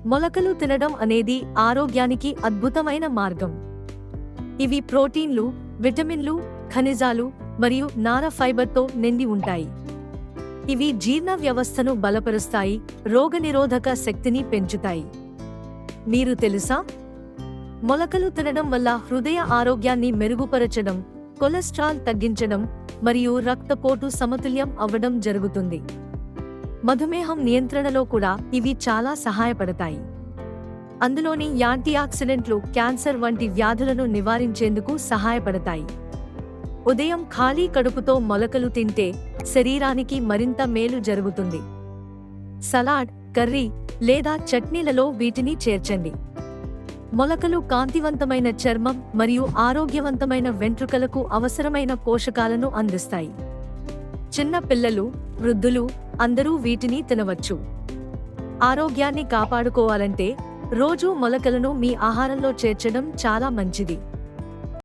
మొలకలు తినడం అనేది ఆరోగ్యానికి అద్భుతమైన మార్గం. ఇవి ప్రోటీన్లు, విటమిన్లు, ఖనిజాలు మరియు నార ఫైబర్తో నిండి ఉంటాయి. ఇవి జీర్ణ వ్యవస్థను బలపరుస్తాయి, రోగనిరోధక శక్తిని పెంచుతాయి. మీరు తెలుసా? మొలకలు తినడం వల్ల హృదయ ఆరోగ్యాన్ని మెరుగుపరచడం, కొలెస్ట్రాల్ తగ్గించడం మరియు రక్తపోటు సమతుల్యం అవ్వడం జరుగుతుంది. మధుమేహం నియంత్రణలో కూడా ఇవి చాలా సహాయపడతాయి. అందులోని యాంటీఆక్సిడెంట్లు క్యాన్సర్ వంటి వ్యాధులను నివారించేందుకు సహాయపడతాయి. ఉదయం ఖాళీ కడుపుతో మొలకలు తింటే శరీరానికి మరింత మేలు జరుగుతుంది. సలాడ్, కర్రీ లేదా చట్నీలలో వీటిని చేర్చండి. మొలకలు కాంతివంతమైన చర్మం మరియు ఆరోగ్యవంతమైన వెంట్రుకలకు అవసరమైన పోషకాలను అందిస్తాయి. చిన్న పిల్లలు, వృద్ధులు అందరూ వీటిని తినవచ్చు. ఆరోగ్యాన్ని కాపాడుకోవాలంటే రోజూ మొలకలను మీ ఆహారంలో చేర్చడం చాలా మంచిది.